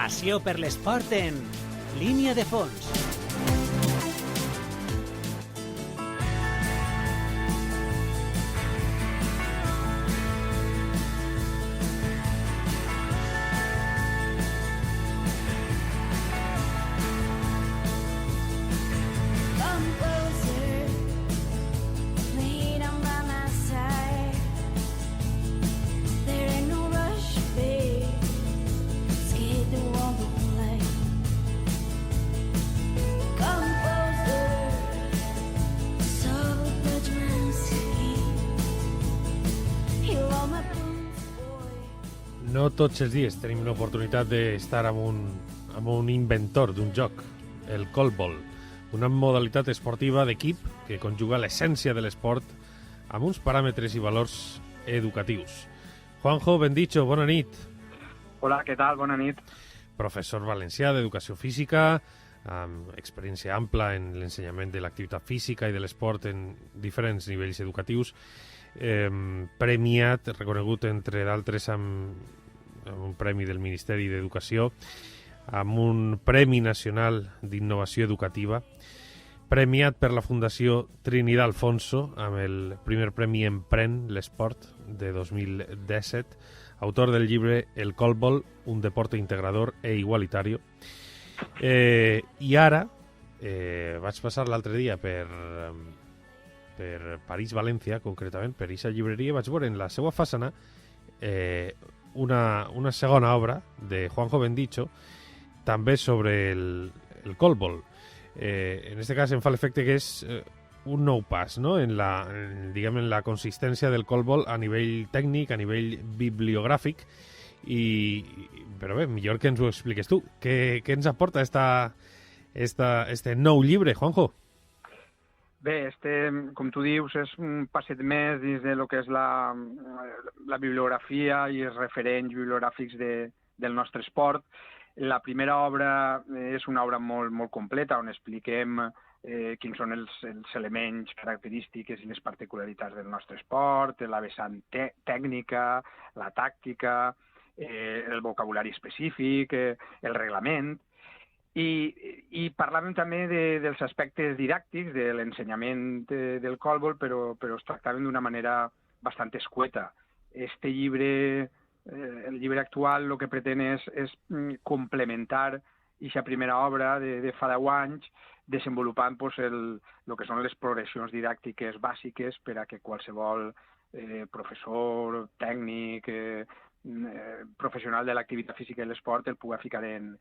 Passió per l'esport en Línia de fons. No tots els dies tenim l'oportunitat d'estar amb un inventor d'un joc, el Callball, una modalitat esportiva d'equip que conjuga l'essència de l'esport amb uns paràmetres i valors educatius. Juanjo Bendicho, bona nit. Hola, què tal? Bona nit. Professor valencià d'Educació Física, amb experiència ampla en l'ensenyament de l'activitat física i de l'esport en diferents nivells educatius, premiat, reconegut entre d'altres amb un premi del Ministeri d'Educació, amb un Premi Nacional d'Innovació Educativa, premiat per la Fundació Trinidad Alfonso amb el primer premi Emprèn l'Esport de 2017, autor del llibre El Callball, un deporte integrador e igualitario. I ara vaig passar l'altre dia per París-València, concretament, per aquesta llibreria, vaig veure en la seva façana una segona obra de Juanjo Bendicho, també sobre el Callball. En aquest cas em fa l'efecte que és un nou pas, no? en la consistència del Callball a nivell tècnic, a nivell bibliogràfic, però bé, millor que ens ho expliques tu. Què ens aporta este nou llibre, Juanjo? Bé, com tu dius, és un passet més dins de lo que és la bibliografia i els referents bibliogràfics del nostre esport. La primera obra és una obra molt, molt completa, on expliquem quins són els elements, característiques i les particularitats del nostre esport, la vessant tècnica, la tàctica, el vocabulari específic, el reglament. I parlàvem també dels aspectes didàctics de l'ensenyament del Callball, però es tractaven d'una manera bastant escueta. El llibre actual, el que pretén és complementar aquesta primera obra de fa 10 anys, desenvolupant el que són les progressions didàctiques bàsiques per a que qualsevol professor, tècnic, professional de l'activitat física i l'esport el pugui ficar en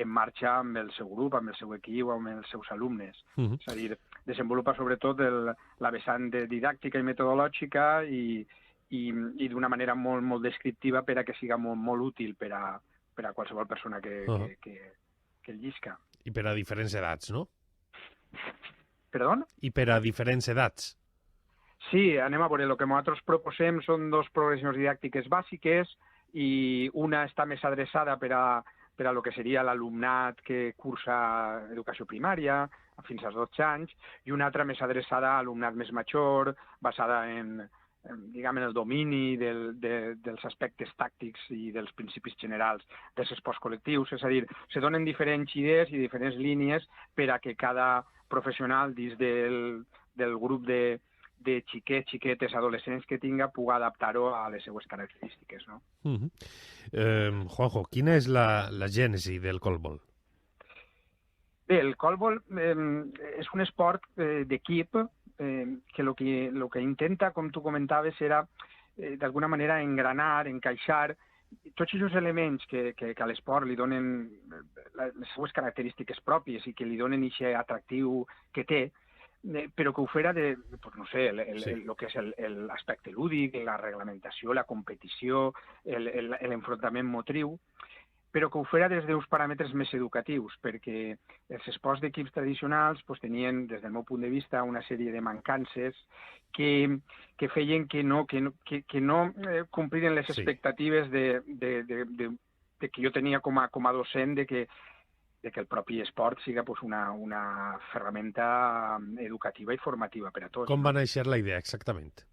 marxa amb el seu grup, amb el seu equip o amb els seus alumnes. És a dir, desenvolupa sobretot la vessant didàctica i metodològica i d'una manera molt, molt descriptiva per a que siga molt, molt útil per a qualsevol persona que el llisca. I per a diferents edats, no? Perdó? I per a diferents edats. Sí, anem a veure. El que nosaltres proposem són 2 progressions didàctiques bàsiques i una està més adreçada per a lo que seria l'alumnat que cursa educació primària, fins als 12 anys, i una altra més adreçada a alumnat més major, basada en el domini dels aspectes tàctics i dels principis generals dels esports col·lectius. És a dir, se donen diferents idees i diferents línies per a que cada professional dins del grup de xiquets, xiquetes, adolescents que tinga pugui adaptar-ho a les seues característiques, no? Juanjo, quina és la gènesi del Callball? Bé, el Callball és un esport d'equip que el que intenta, com tu comentaves, era d'alguna manera engranar, encaixar tots aquests elements que a l'esport li donen les seues característiques pròpies i que li donen aquest atractiu que té, però que ho fera el que és l'aspecte lúdic, la reglamentació, la competició, l'enfrontament motriu, però que ho fera des d'uns paràmetres més educatius, perquè els esports d'equips tradicionals tenien, des del meu punt de vista, una sèrie de mancances que feien que no compliren les expectatives que jo tenia com a docent de que el propi esport siga una ferramenta educativa i formativa per a tots. Com va néixer la idea, exactament?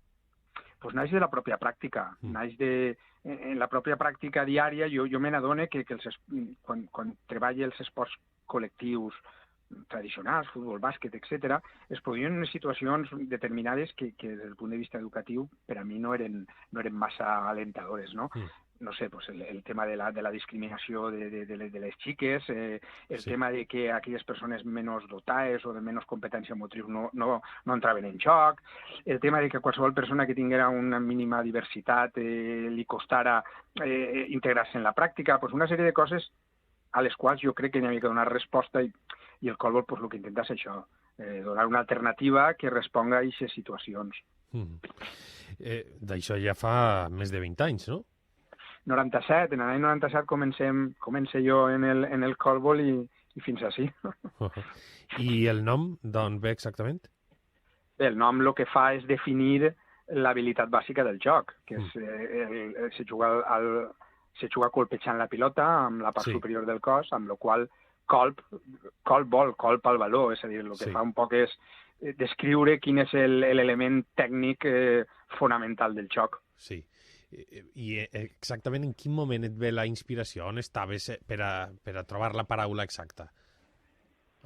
pues naix de la pròpia pràctica, naix en la pròpia pràctica diària. Jo me n'adono que quan treballo els esports col·lectius tradicionals, futbol, bàsquet, etc., es produïen unes situacions determinades que des del punt de vista educatiu per a mi no eren massa alentadores, no? No sé, pues el tema de la discriminació de les xiques, el tema de que aquelles persones menys dotades o de menys competència motriu no entraven en joc, el tema de que qualsevol persona que tinguera una mínima diversitat li costara integrar-se en la pràctica, pues una sèrie de coses a les quals jo crec que n'hi havia que donar resposta i el Colbol pues, el que intenta és això, donar una alternativa que responga a aquestes situacions. D'això ja fa més de 20 anys, no? 97, en l'any 97 comencé jo en el Colbol i fins així. I el nom d'on ve exactament? Bé, el nom el que fa és definir l'habilitat bàsica del joc, que és se juga colpejant la pilota amb la part superior del cos, amb la qual colp al valor, és a dir, el que fa un poc és descriure quin és l'element tècnic fonamental del joc. Sí. I exactament en quin moment et ve la inspiració? On estaves per a trobar la paraula exacta?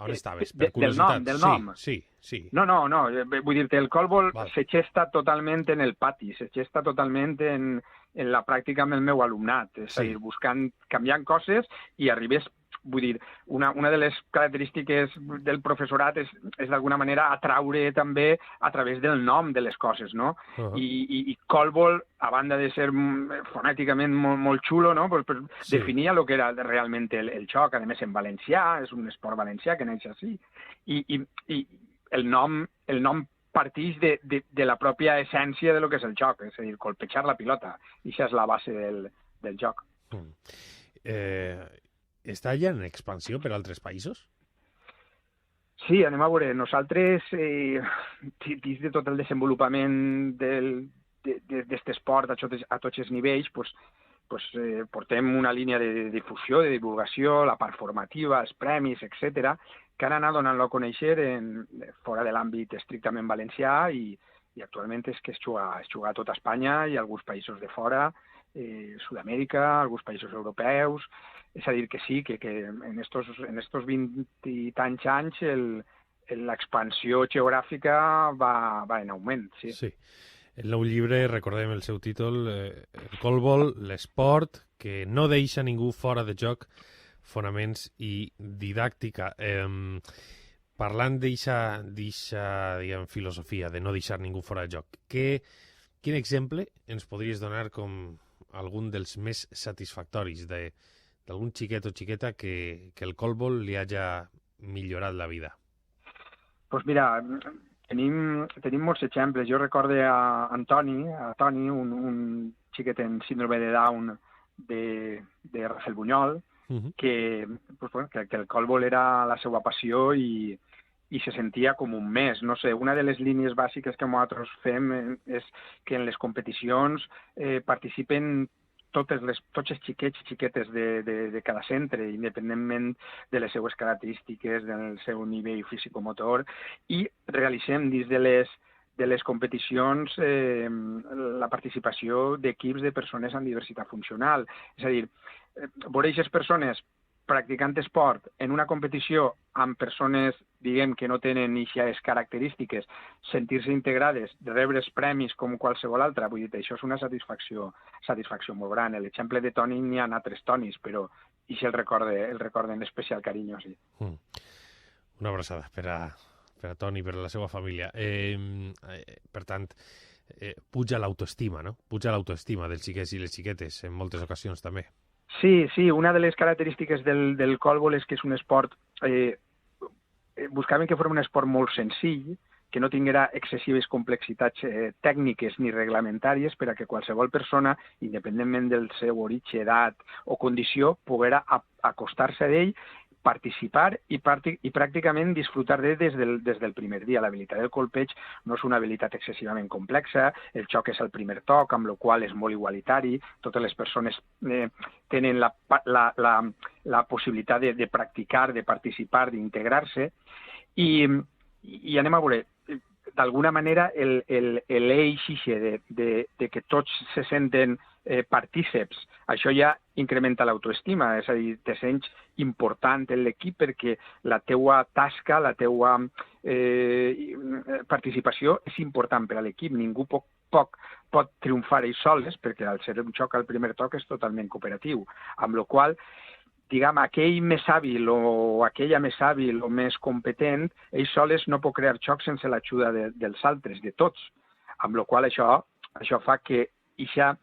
On estaves? Per curiositat? Del nom? Sí. No, vull dir-te, el Colbol se gesta totalment en el pati, se gesta totalment en la pràctica amb el meu alumnat, és a dir, buscant, canviant coses i arribes. Vull dir, una de les característiques del professorat és d'alguna manera atraure també a través del nom de les coses, no? I Colbol, a banda de ser fonèticament molt xulo, no? Pues definia el que era realment el joc, a més en valencià, és un esport valencià que neix així, i el nom partix de la pròpia essència de lo que és el joc, és a dir, colpejar la pilota, i això és la base del joc. Està ja en expansió per altres països? Sí, anem a veure. Nosaltres, dins de tot el desenvolupament d'aquest esport a tots els nivells, portem una línia de difusió, de divulgació, la part formativa, els premis, etc., que han anat donant-lo a conèixer fora de l'àmbit estrictament valencià i actualment és que es juga a tota Espanya i a alguns països de fora, Sud-amèrica, alguns països europeus. És a dir, que sí, que en estos 20 i tants anys l'expansió geogràfica va en augment. Sí. El nou llibre, recordem el seu títol, el Colbol, l'esport que no deixa ningú fora de joc, fonaments i didàctica. Parlant d'eixa filosofia de no deixar ningú fora de joc, quin exemple ens podries donar com algun dels més satisfactoris d'algun xiquet o xiqueta que el Colbol li hagi millorat la vida? Doncs mira, tenim molts exemples. Jo recorde a Toni, un xiquet en síndrome de Down de Rafael Bunyol, que el Colbol era la seva passió i se sentia com un mes. No sé, una de les línies bàsiques que nosaltres fem és que en les competicions participen tots els xiquets i xiquetes de cada centre, independentment de les seues característiques, del seu nivell físico-motor, i realitzem dins de les competicions la participació d'equips de persones amb diversitat funcional. És a dir, veure aquestes persones practicant esport en una competició amb persones, diguem, que no tenen aquestes característiques, sentir-se integrades, rebre els premis com qualsevol altra, vull dir, això és una satisfacció molt gran. L'exemple de Toni n'hi ha altres Tonis, però això el recorde en especial carinyo, sí. Una abraçada per a Toni, per a la seva família. Per tant, puja l'autoestima, no? Puja l'autoestima dels xiquets i les xiquetes en moltes ocasions també. Sí, una de les característiques del Colbol és que és un esport... buscàvem que fos un esport molt senzill, que no tinguera excessives complexitats tècniques ni reglamentàries per a que qualsevol persona, independentment del seu origen, edat o condició, poguera acostar-se d'ell, participar i pràcticament disfrutar des del primer dia. L'habilitat del colpeig no és una habilitat excessivament complexa, el xoc és el primer toc, amb el qual és molt igualitari, totes les persones tenen la possibilitat de practicar, de participar, d'integrar-se, i anem a veure, d'alguna manera l'eix de que tots se senten partíceps, això ja incrementa l'autoestima, és a dir, te sents important en l'equip perquè la teua tasca, la teua participació és important per a l'equip. Ningú pot triomfar ells soles, perquè al ser un xoc al primer toc és totalment cooperatiu, amb la qual cosa, diguem, aquell més hàbil o aquella més hàbil o més competent, ells soles no pot crear xocs sense l'ajuda dels altres, de tots, amb la qual cosa això fa que aquesta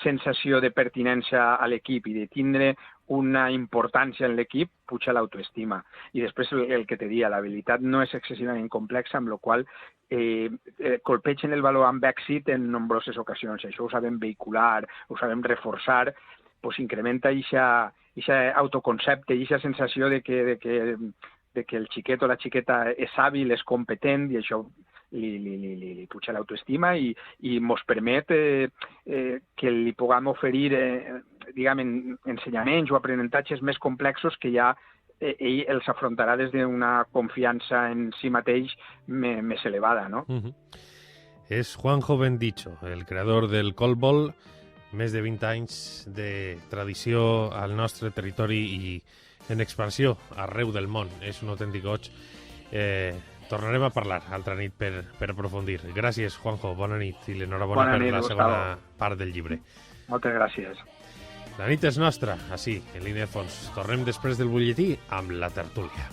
sensació de pertinença a l'equip i de tindre una importància en l'equip puja l'autoestima. I després el que te dia, l'habilitat no és excessivament complexa, amb la qual colpegen el valor amb èxit en nombroses ocasions. Això ho sabem vehicular, ho sabem reforçar, doncs incrementa aquesta autoconcepte i aquesta sensació de que el xiquet o la xiqueta és hàbil, és competent, i això li puja l'autoestima i ens permet que li puguem oferir ensenyaments o aprenentatges més complexos que ja ell els afrontarà des d'una confiança en si mateix més elevada, no? És Juanjo Bendicho, el creador del Colbol, més de 20 anys de tradició al nostre territori i en expansió arreu del món. És un autèntic goig. Tornarem a parlar altra nit per aprofundir. Gràcies, Juanjo. Bona nit i l'enhorabona per la segona part del llibre. Moltes gràcies. La nit és nostra, així, en línia de fons. Tornem després del butlletí amb la tertúlia.